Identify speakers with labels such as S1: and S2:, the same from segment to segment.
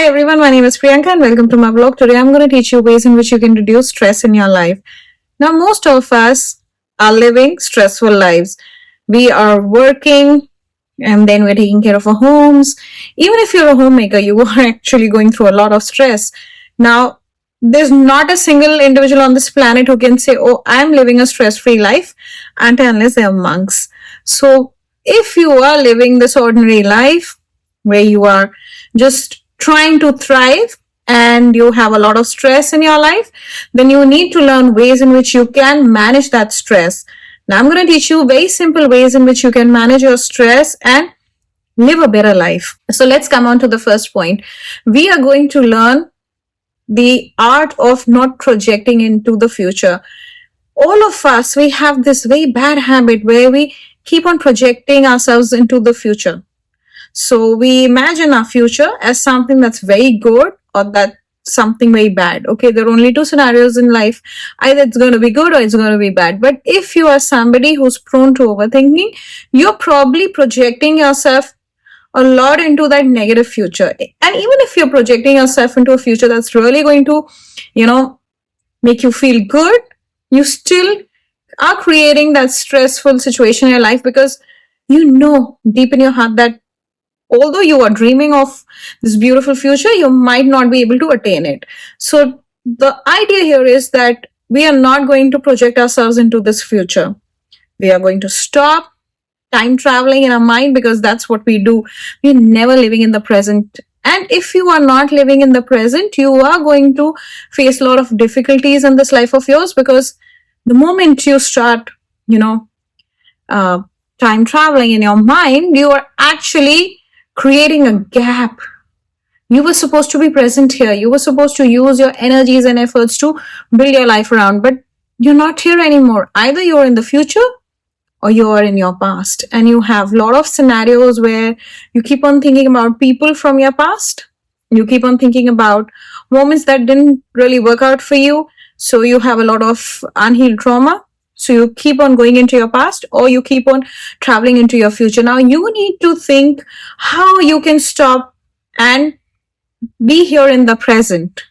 S1: Hi everyone, my name is Priyanka and welcome to my blog. Today I'm going to teach you ways in which you can reduce stress in your life. Now, most of us are living stressful lives. We are working and then we're taking care of our homes. Even if you're a homemaker, you are actually going through a lot of stress. Now, there's not a single individual on this planet who can say, "Oh, I'm living a stress free life," until unless they're monks. So, if you are living this ordinary life where you are just trying to thrive and you have a lot of stress in your life, then you need to learn ways in which you can manage that stress. Now, I'm going to teach you very simple ways in which you can manage your stress and live a better life. So, let's come on to the first point. We are going to learn the art of not projecting into the future. All of us, we have this very bad habit where we keep on projecting ourselves into the future. So we imagine our future as something that's very good or that something very bad. Okay, there are only two scenarios in life. Either it's going to be good or it's going to be bad. But if you are somebody who's prone to overthinking, you're probably projecting yourself a lot into that negative future. And even if you're projecting yourself into a future that's really going to, make you feel good, you still are creating that stressful situation in your life because you know deep in your heart that although you are dreaming of this beautiful future, you might not be able to attain it. So the idea here is that we are not going to project ourselves into this future. We are going to stop time traveling in our mind because that's what we do. We're never living in the present. And if you are not living in the present, you are going to face a lot of difficulties in this life of yours because the moment you start, time traveling in your mind, you are actually creating a gap. You were supposed to be present here. You were supposed to use your energies and efforts to build your life around, but you're not here anymore. Either you're in the future or you are in your past. And you have a lot of scenarios where you keep on thinking about people from your past. You keep on thinking about moments that didn't really work out for you. So you have a lot of unhealed trauma. So you keep on going into your past or you keep on traveling into your future. Now you need to think how you can stop and be here in the present.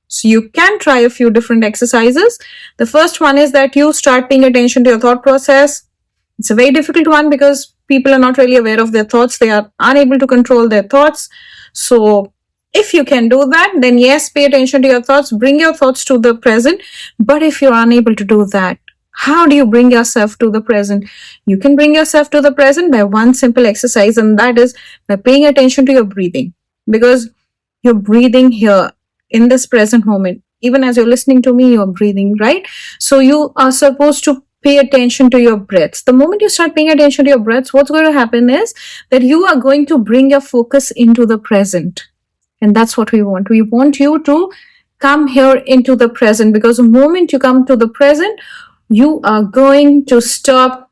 S1: So you can try a few different exercises. The first one is that you start paying attention to your thought process. It's a very difficult one because people are not really aware of their thoughts. They are unable to control their thoughts. So if you can do that, then yes, pay attention to your thoughts, bring your thoughts to the present. But if you're unable to do that, how do you bring yourself to the present? You can bring yourself to the present by one simple exercise, and that is by paying attention to your breathing. Because you're breathing here in this present moment. Even as you're listening to me, you're breathing, right? So you are supposed to pay attention to your breaths. The moment you start paying attention to your breaths, what's going to happen is that you are going to bring your focus into the present. And that's what we want. We want you to come here into the present because the moment you come to the present, you are going to stop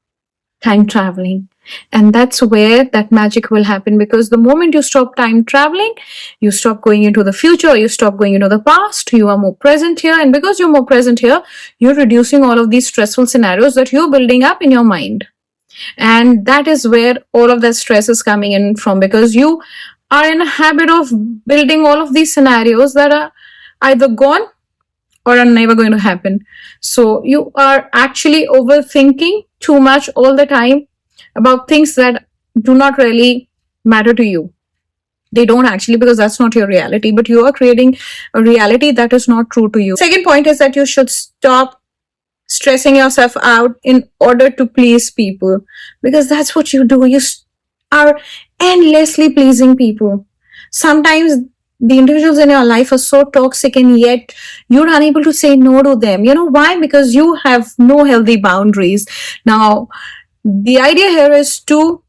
S1: time traveling. And that's where that magic will happen because the moment you stop time traveling, you stop going into the future, or you stop going into the past, you are more present here. And because you're more present here, you're reducing all of these stressful scenarios that you're building up in your mind. And that is where all of that stress is coming in from because you are in a habit of building all of these scenarios that are either gone or are never going to happen. So you are actually overthinking too much all the time about things that do not really matter to you. They don't actually because that's not your reality, but you are creating a reality that is not true to you. Second point is that you should stop stressing yourself out in order to please people because that's what you do. You are endlessly pleasing people. Sometimes the individuals in your life are so toxic and yet you're unable to say no to them. You know why? Because you have no healthy boundaries. Now, the idea here is to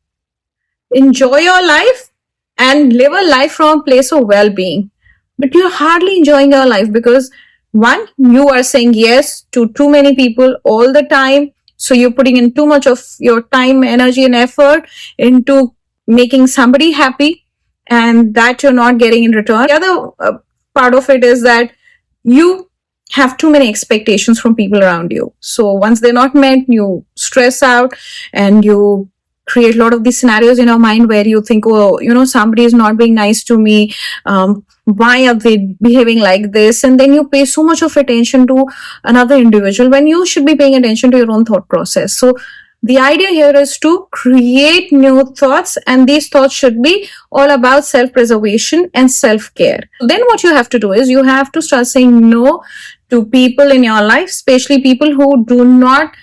S1: enjoy your life and live a life from a place of well-being. But you're hardly enjoying your life because one, you are saying yes to too many people all the time. So you're putting in too much of your time, energy, and effort into making somebody happy, and that you're not getting in return. The other part of it is that you have too many expectations from people around you. So once they're not met, you stress out and you create a lot of these scenarios in your mind where you think, oh, somebody is not being nice to me. Why are they behaving like this? And then you pay so much of attention to another individual when you should be paying attention to your own thought process. So the idea here is to create new thoughts, and these thoughts should be all about self-preservation and self-care. Then what you have to do is you have to start saying no to people in your life, especially people who do not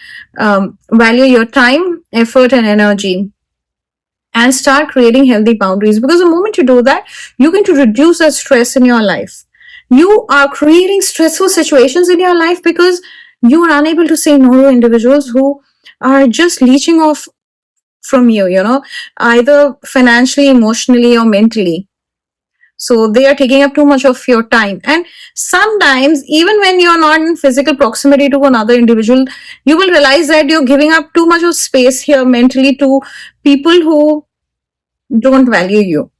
S1: value your time, effort, and energy, and start creating healthy boundaries. Because the moment you do that, you're going to reduce the stress in your life. You are creating stressful situations in your life because you are unable to say no to individuals who are just leeching off from you, either financially, emotionally, or mentally. So they are taking up too much of your time. And sometimes, even when you're not in physical proximity to another individual, you will realize that you're giving up too much of space here mentally to people who don't value you.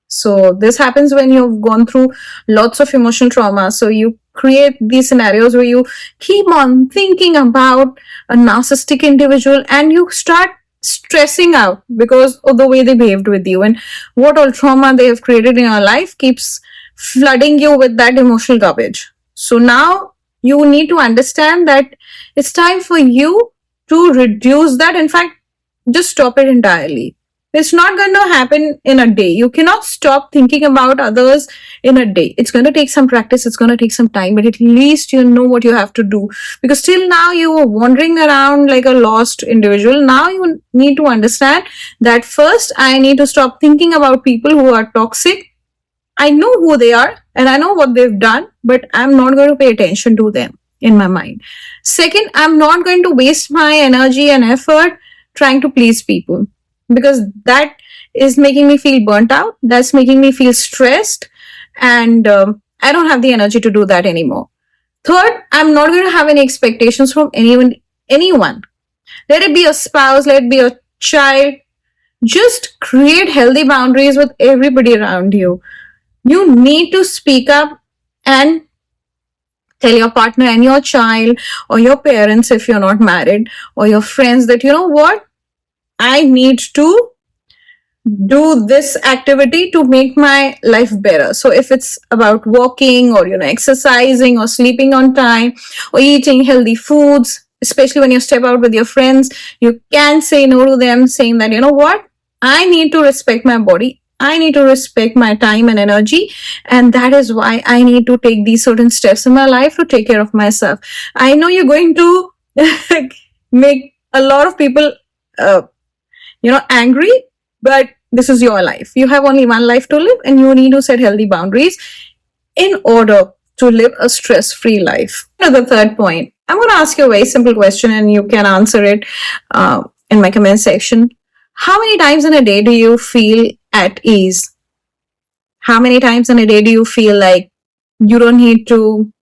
S1: So this happens when you've gone through lots of emotional trauma. So you create these scenarios where you keep on thinking about a narcissistic individual and you start stressing out because of the way they behaved with you, and what all trauma they have created in your life keeps flooding you with that emotional garbage. So now you need to understand that it's time for you to reduce that. In fact, just stop it entirely. It's not going to happen in a day. You cannot stop thinking about others in a day. It's going to take some practice. It's going to take some time, but at least you know what you have to do. Because till now you were wandering around like a lost individual. Now you need to understand that first I need to stop thinking about people who are toxic. I know who they are and I know what they've done, but I'm not going to pay attention to them in my mind. Second, I'm not going to waste my energy and effort trying to please people, because that is making me feel burnt out. That's making me feel stressed, and I don't have the energy to do that anymore. Third, I'm not going to have any expectations from anyone. Let it be a spouse, let it be a child. Just create healthy boundaries with everybody around you. You need to speak up and tell your partner and your child, or your parents if you're not married, or your friends that, you know what, I need to do this activity to make my life better. So if it's about walking or, exercising or sleeping on time or eating healthy foods, especially when you step out with your friends, you can say no to them, saying that, you know what, I need to respect my body. I need to respect my time and energy. And that is why I need to take these certain steps in my life to take care of myself. I know you're going to make a lot of people angry, but this is your life. You have only one life to live, and you need to set healthy boundaries in order to live a stress-free life. The third point, I'm going to ask you a very simple question and you can answer it in my comment section. How many times in a day do you feel at ease? How many times in a day do you feel like you don't need to,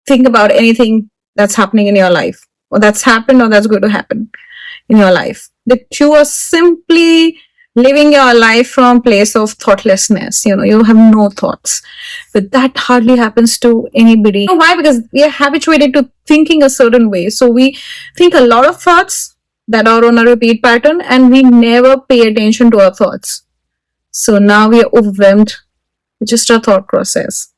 S1: think about anything that's happening in your life, or that's happened, or that's going to happen in your life? That you are simply living your life from a place of thoughtlessness. You have no thoughts. But that hardly happens to anybody. Why? Because we are habituated to thinking a certain way. So we think a lot of thoughts that are on a repeat pattern, and we never pay attention to our thoughts. So now we are overwhelmed with just our thought process.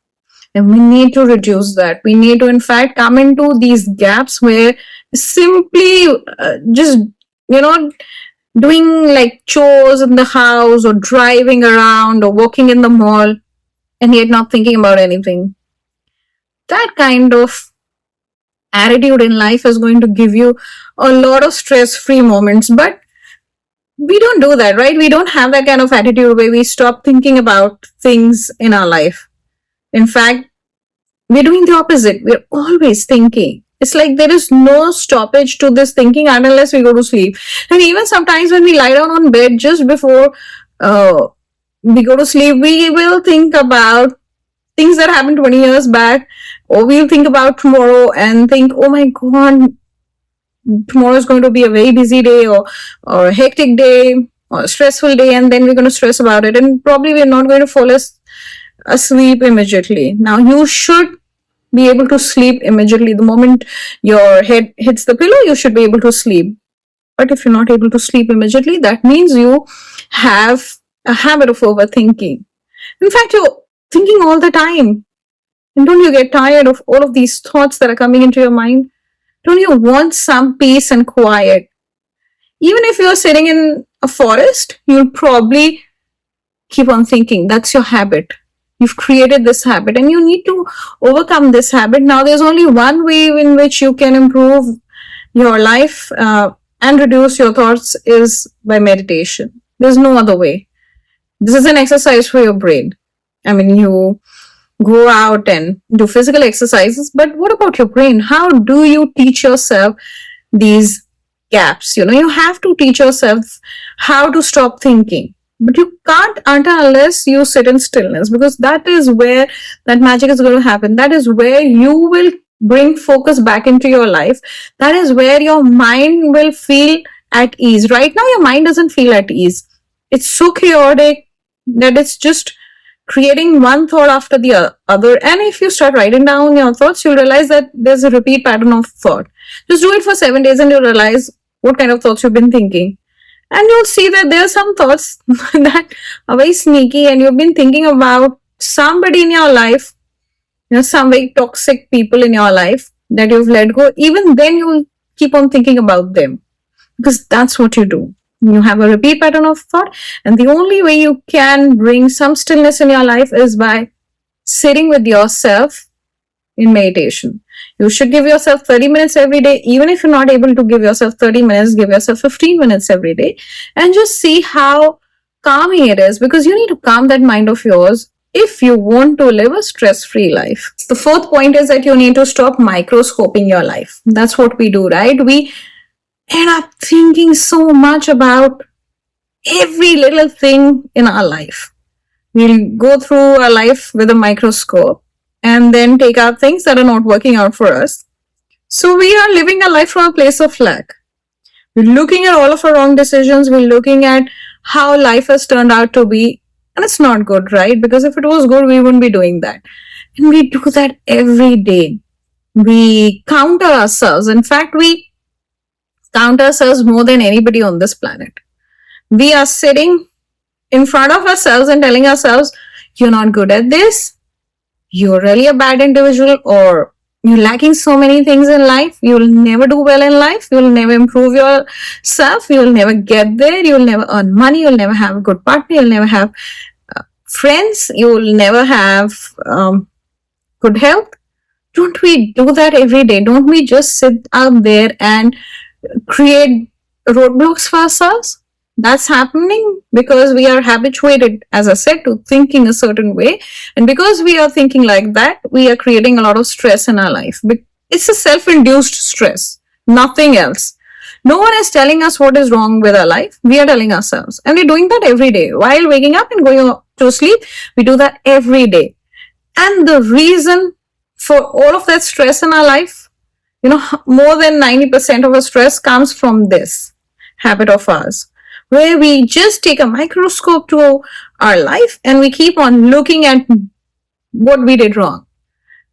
S1: And we need to reduce that. We need to, in fact, come into these gaps where simply just doing like chores in the house, or driving around, or walking in the mall, and yet not thinking about anything. That kind of attitude in life is going to give you a lot of stress-free moments. But we don't do that, right? We don't have that kind of attitude where we stop thinking about things in our life. In fact, we're doing the opposite. We're always thinking. It's like there is no stoppage to this thinking unless we go to sleep. And even sometimes when we lie down on bed just before we go to sleep, we will think about things that happened 20 years back, or we'll think about tomorrow and think, oh my God, tomorrow is going to be a very busy day, or a hectic day, or a stressful day, and then we're going to stress about it, and probably we're not going to fall asleep immediately. Now you should be able to sleep immediately. The moment your head hits the pillow, you should be able to sleep. But if you're not able to sleep immediately, that means you have a habit of overthinking. In fact, you're thinking all the time. And don't you get tired of all of these thoughts that are coming into your mind? Don't you want some peace and quiet? Even if you're sitting in a forest, you'll probably keep on thinking. That's your habit. You've created this habit and you need to overcome this habit. Now, there's only one way in which you can improve your life and reduce your thoughts is by meditation. There's no other way. This is an exercise for your brain. I mean, you go out and do physical exercises, but what about your brain? How do you teach yourself these gaps? You have to teach yourself how to stop thinking. But you can't until unless you sit in stillness, because that is where that magic is going to happen. That is where you will bring focus back into your life. That is where your mind will feel at ease. Right now, your mind doesn't feel at ease. It's so chaotic that it's just creating one thought after the other. And if you start writing down your thoughts, you'll realize that there's a repeat pattern of thought. Just do it for 7 days and you'll realize what kind of thoughts you've been thinking. And you'll see that there are some thoughts that are very sneaky, and you've been thinking about somebody in your life, some very toxic people in your life that you've let go. Even then, you'll keep on thinking about them, because that's what you do. You have a repeat pattern of thought, and the only way you can bring some stillness in your life is by sitting with yourself in meditation. You should give yourself 30 minutes every day. Even if you're not able to give yourself 30 minutes, give yourself 15 minutes every day and just see how calming it is, because you need to calm that mind of yours if you want to live a stress-free life. The fourth point is that you need to stop microscoping your life. That's what we do, right? We end up thinking so much about every little thing in our life. We'll go through our life with a microscope and then take out things that are not working out for us. So we are living a life from a place of lack. We're looking at all of our wrong decisions. We're looking at how life has turned out to be. And it's not good, right? Because if it was good, we wouldn't be doing that. And we do that every day. We counter ourselves. In fact, we count ourselves more than anybody on this planet. We are sitting in front of ourselves and telling ourselves, you're not good at this. You're really a bad individual, or you're lacking so many things in life. You'll never do well in life. You'll never improve yourself. You'll never get there. You'll never earn money. You'll never have a good partner. You'll never have friends. You'll never have good health. Don't we do that every day? Don't we just sit out there and create roadblocks for ourselves? That's happening because we are habituated, as I said, to thinking a certain way. And because we are thinking like that, we are creating a lot of stress in our life. It's a self-induced stress, nothing else. No one is telling us what is wrong with our life. We are telling ourselves. And we're doing that every day. While waking up and going to sleep, we do that every day. And the reason for all of that stress in our life, more than 90% of our stress comes from this habit of ours, where we just take a microscope to our life and we keep on looking at what we did wrong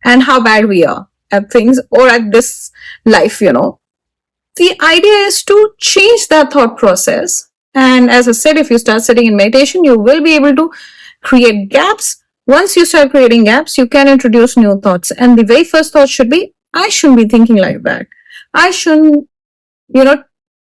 S1: and how bad we are at things or at this life, The idea is to change that thought process. And as I said, if you start sitting in meditation, you will be able to create gaps. Once you start creating gaps, you can introduce new thoughts. And the very first thought should be, I shouldn't be thinking like that. I shouldn't,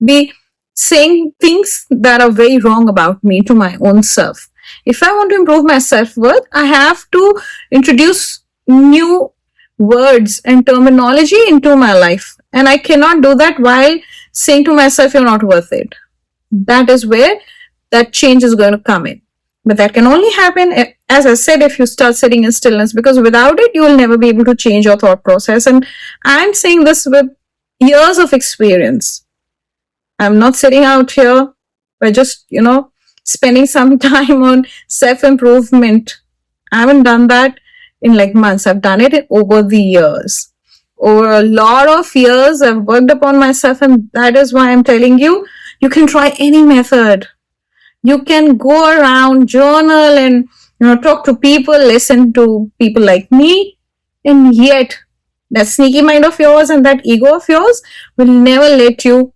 S1: be saying things that are very wrong about me to my own self. If I want to improve my self-worth, I have to introduce new words and terminology into my life. And I cannot do that while saying to myself, you're not worth it. That is where that change is going to come in. But that can only happen, as I said, if you start sitting in stillness, because without it, you will never be able to change your thought process. And I'm saying this with years of experience. I'm not sitting out here by just, spending some time on self-improvement. I haven't done that in months. I've done it over the years. Over a lot of years, I've worked upon myself, and that is why I'm telling you, you can try any method. You can go around, journal, and, talk to people, listen to people like me, and yet that sneaky mind of yours and that ego of yours will never let you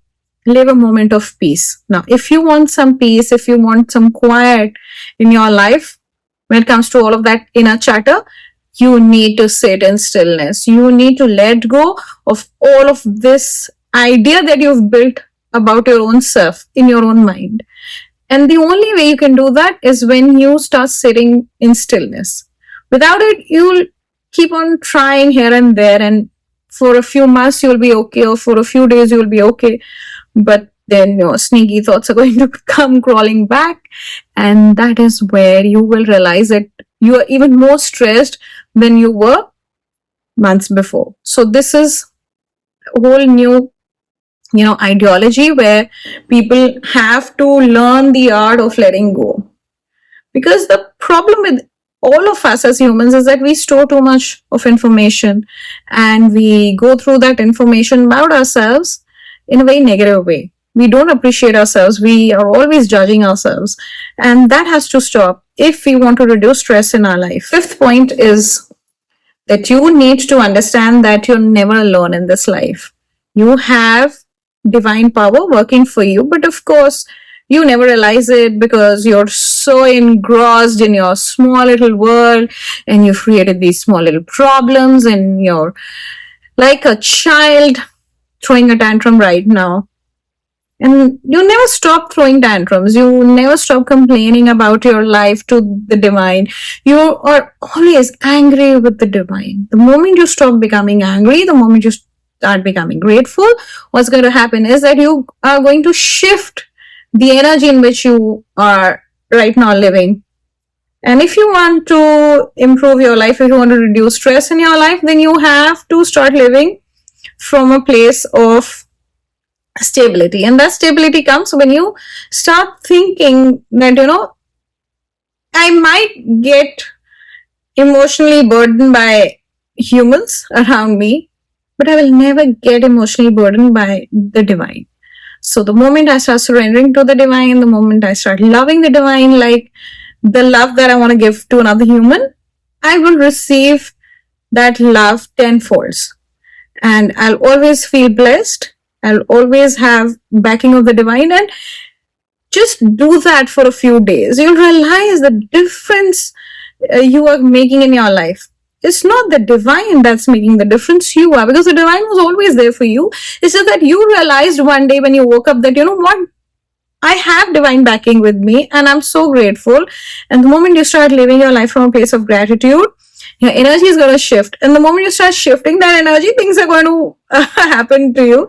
S1: live a moment of peace. Now, if you want some peace, if you want some quiet in your life, when it comes to all of that inner chatter, you need to sit in stillness. You need to let go of all of this idea that you've built about your own self in your own mind. And the only way you can do that is when you start sitting in stillness. Without it, you'll keep on trying here and there, and for a few months you'll be okay, or for a few days you'll be okay. But then your sneaky thoughts are going to come crawling back, and that is where you will realize that you are even more stressed than you were months before. So this is a whole new ideology where people have to learn the art of letting go. Because the problem with all of us as humans is that we store too much of information, and we go through that information about ourselves in a very negative way. We don't appreciate ourselves. We are always judging ourselves, and that has to stop if we want to reduce stress in our life. Fifth point is that you need to understand that you're never alone in this life. You have divine power working for you, but of course you never realize it because you're so engrossed in your small little world, and you've created these small little problems, and you're like a child throwing a tantrum right now. And you never stop throwing tantrums. You never stop complaining about your life to the divine. You are always angry with the divine. The moment you stop becoming angry, the moment you start becoming grateful, what's going to happen is that you are going to shift the energy in which you are right now living. And if you want to improve your life, if you want to reduce stress in your life, then you have to start living from a place of stability. And that stability comes when you start thinking that, I might get emotionally burdened by humans around me, but I will never get emotionally burdened by the divine. So the moment I start surrendering to the divine, the moment I start loving the divine, like the love that I want to give to another human, I will receive that love tenfold. And I'll always feel blessed. I'll always have backing of the divine. And just do that for a few days. You'll realize the difference you are making in your life. It's not the divine that's making the difference, you are, because the divine was always there for you. It's just that you realized one day when you woke up that, what, I have divine backing with me, and I'm so grateful. And the moment you start living your life from a place of gratitude, your energy is going to shift. And the moment you start shifting that energy, things are going to happen to you.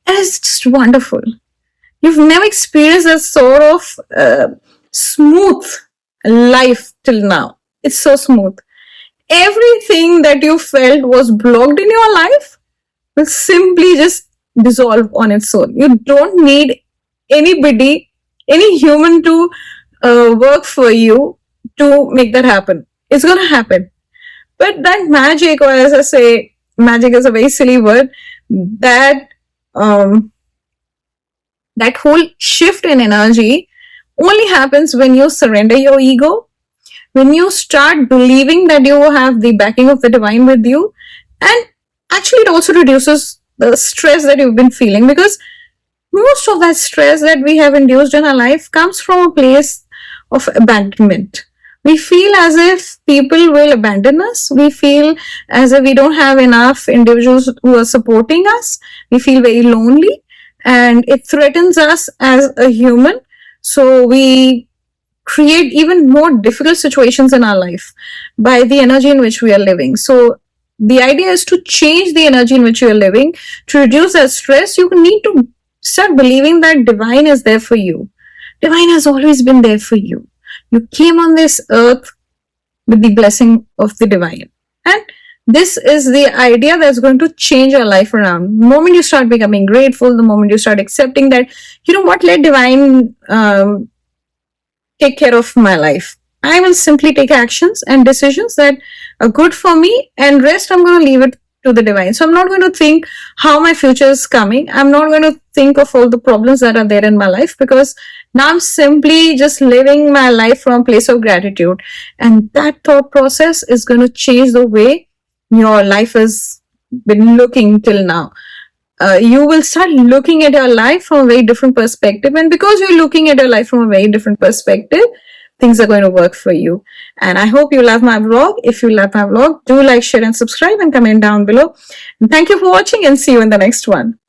S1: And it's just wonderful. You've never experienced that sort of smooth life till now. It's so smooth. Everything that you felt was blocked in your life will simply just dissolve on its own. You don't need anybody, any human to work for you to make that happen. It's going to happen. But that magic, or as I say, magic is a very silly word, that that whole shift in energy only happens when you surrender your ego, when you start believing that you have the backing of the divine with you. And actually it also reduces the stress that you've been feeling, because most of that stress that we have induced in our life comes from a place of abandonment. We feel as if people will abandon us. We feel as if we don't have enough individuals who are supporting us. We feel very lonely, and it threatens us as a human. So we create even more difficult situations in our life by the energy in which we are living. So the idea is to change the energy in which you are living. To reduce that stress, you need to start believing that divine is there for you. Divine has always been there for you. You came on this earth with the blessing of the divine. And this is the idea that's going to change your life around. The moment you start becoming grateful, the moment you start accepting that, let divine take care of my life. I will simply take actions and decisions that are good for me, and rest I'm going to leave it to the divine. So I'm not going to think how my future is coming. I'm not going to think of all the problems that are there in my life, because now I'm simply just living my life from a place of gratitude. And that thought process is going to change the way your life has been looking till now. you will start looking at your life from a very different perspective. And because you're looking at your life from a very different perspective, things are going to work for you. And I hope you love my vlog. If you love my vlog, do like, share, and subscribe, and comment down below. And thank you for watching, and see you in the next one.